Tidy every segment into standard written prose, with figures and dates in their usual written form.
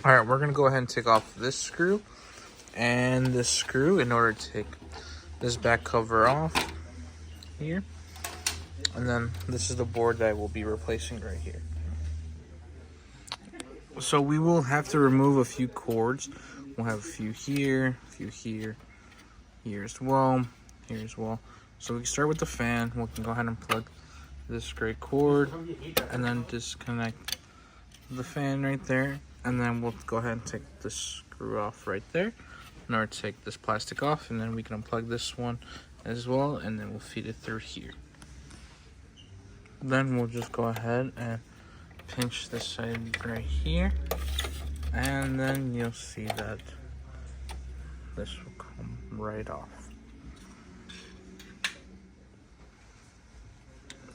Alright, we're going to go ahead and take off this screw and this screw in order to take this back cover off here. And then this is the board that I will be replacing right here. So we will have to remove a few cords. We'll have a few here, here as well, here as well. So we can start with the fan. We can go ahead and plug this gray cord and then disconnect the fan right there. And then we'll go ahead and take this screw off right there in order to take this plastic off. And then we can unplug this one as well, and then we'll feed it through here. Then we'll just go ahead and pinch this side right here, and then you'll see that this will come right off.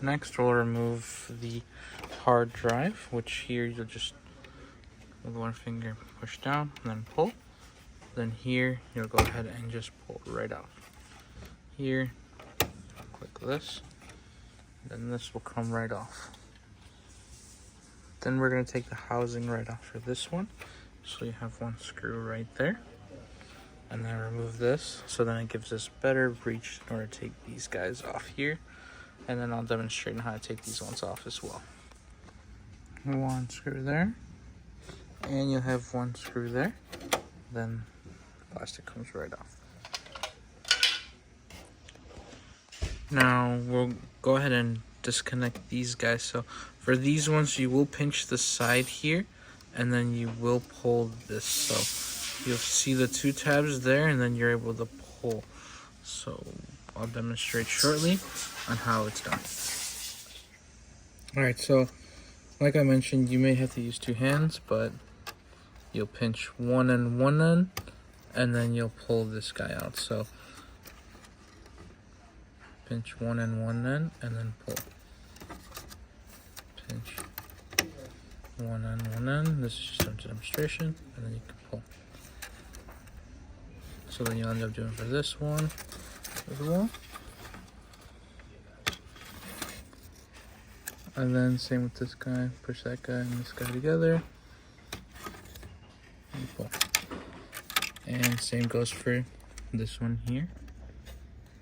Next, we'll remove the hard drive, which here you'll just with one finger push down and then pull. Then here you'll go ahead and just pull right out. Here, click this, then this will come right off. Then we're going to take the housing right off for this one. So you have one screw right there. And then remove this, so then it gives us better reach in order to take these guys off here. And then I'll demonstrate how to take these ones off as well. One screw there. And you'll have one screw there. Then the plastic comes right off. Now we'll go ahead and disconnect these guys. So for these ones, you will pinch the side here, and then you will pull this. So you'll see the two tabs there, and then you're able to pull. So I'll demonstrate shortly on how it's done. Alright, so like I mentioned, you may have to use two hands, but you'll pinch one end, and then you'll pull this guy out. So pinch one end, and then pull. Pinch one end. This is just a demonstration, and then you can pull. So then you'll end up doing for this one as well. And then same with this guy. Push that guy and this guy together. And pull. And same goes for this one here.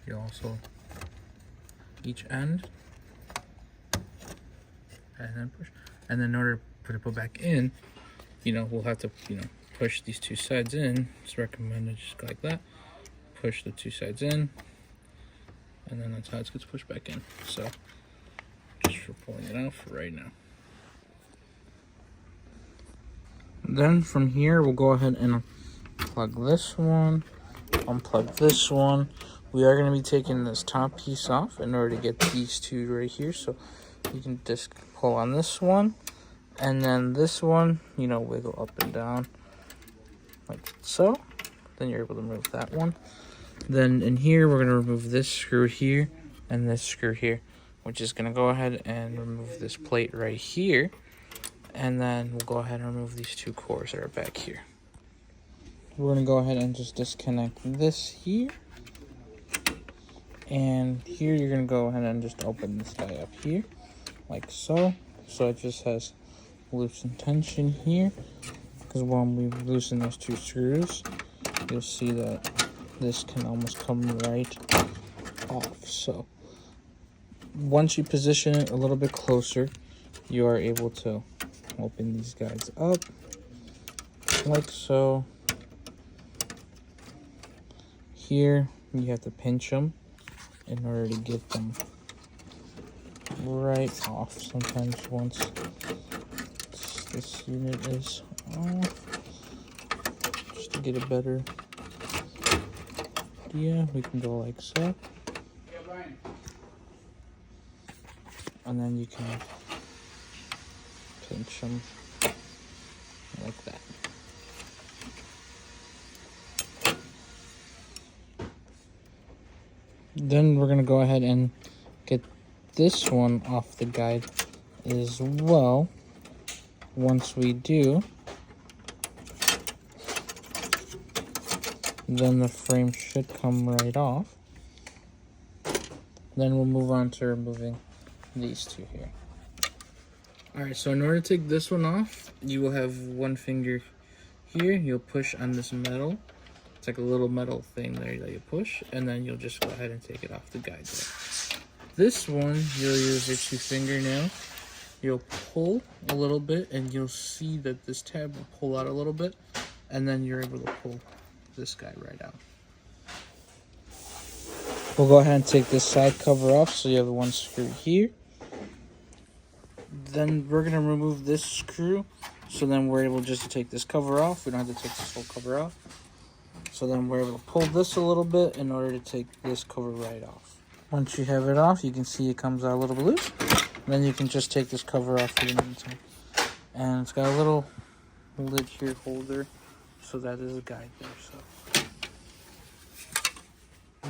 You also each end, and then push. And then in order to put it back in, we'll have to, push these two sides in. It's recommended just like that. Push the two sides in, and then that's how it gets pushed back in. So just for pulling it out for right now. Then from here, we'll go ahead and plug this one, unplug this one. We are going to be taking this top piece off in order to get these two right here. So you can just pull on this one, and then this one, wiggle up and down like so. Then you're able to remove that one. Then in here, we're going to remove this screw here and this screw here, which is going to go ahead and remove this plate right here. And then we'll go ahead and remove these two cores that are back here. We're going to go ahead and just disconnect this here. And here you're going to go ahead and just open this guy up here, like so. So it just has loosen tension here. Because when we loosen those two screws, you'll see that this can almost come right off. So once you position it a little bit closer, you are able to open these guys up, like so. Here, you have to pinch them in order to get them right off. Sometimes once this unit is off, just to get a better idea, we can go like so. And then you can pinch them like that. Then we're going to go ahead and get this one off the guide as well. Once we do, then the frame should come right off. Then we'll move on to removing these two here. Alright, so in order to take this one off, you will have one finger here, you'll push on this metal. It's like a little metal thing there that you push, and then you'll just go ahead and take it off the guide there. This one, you'll use your 2 fingernails. You'll pull a little bit, and you'll see that this tab will pull out a little bit, and then you're able to pull this guy right out. We'll go ahead and take this side cover off, so you have the 1 screw here. Then we're gonna remove this screw, so then we're able just to take this cover off. We don't have to take this whole cover off. So then we're able to pull this a little bit in order to take this cover right off. Once you have it off, you can see it comes out a little bit loose. And then you can just take this cover off here in the meantime. And it's got a little lid here holder, so that is a guide there. So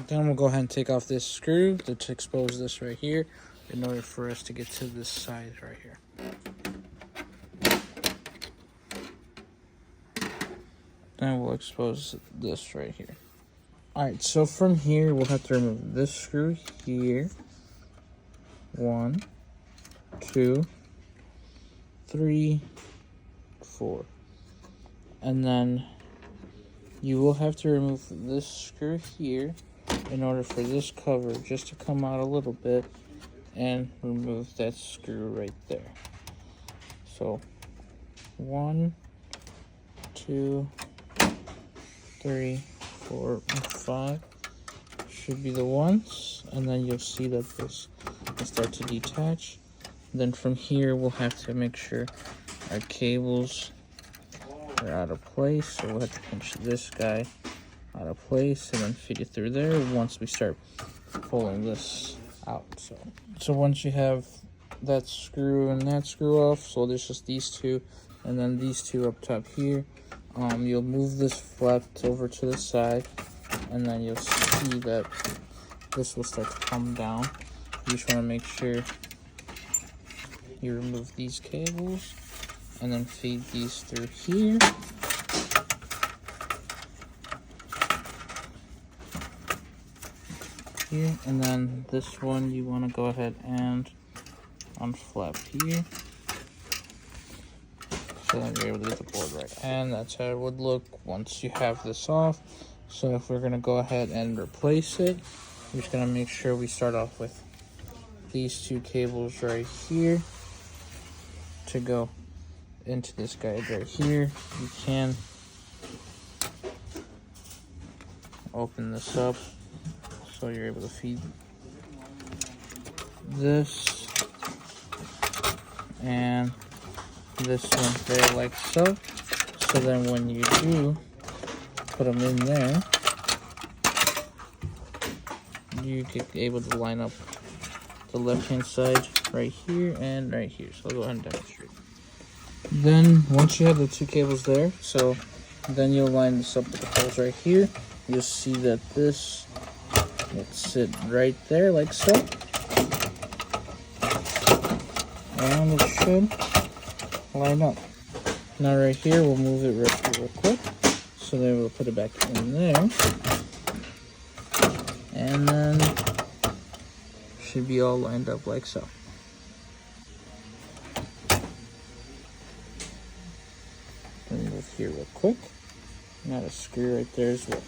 then we'll go ahead and take off this screw to expose this right here in order for us to get to this side right here. Then we'll expose this right here. Alright, so from here we'll have to remove this screw here. 1, 2, 3, 4. And then you will have to remove this screw here in order for this cover just to come out a little bit, and remove that screw right there. So 1, 2, 3, 4, and 5 should be the ones, and then you'll see that this will start to detach. Then from here we'll have to make sure our cables are out of place, so we'll have to pinch this guy out of place and then feed it through there once we start pulling this out. So once you have that screw and that screw off, so there's just these 2 and then these 2 up top here, you'll move this flap over to the side, and then you'll see that this will start to come down. You just want to make sure you remove these cables and then feed these through here. Here, and then this one you want to go ahead and unflap here, so then you're able to get the board right. And that's how it would look once you have this off. So if we're going to go ahead and replace it, we're just going to make sure we start off with these 2 cables right here to go into this guide right here. You can open this up so you're able to feed this and this one there like so. So then when you do put them in there, you get able to line up the left hand side right here and right here. So I'll go ahead and demonstrate. Then once you have the 2 cables there, so then you'll line this up with the holes right here. You'll see that this will sit right there like so, and it should line up. Now right here, we'll move it right here real quick, so then we'll put it back in there, and then should be all lined up like so. Then move here real quick. Got a screw right there as well.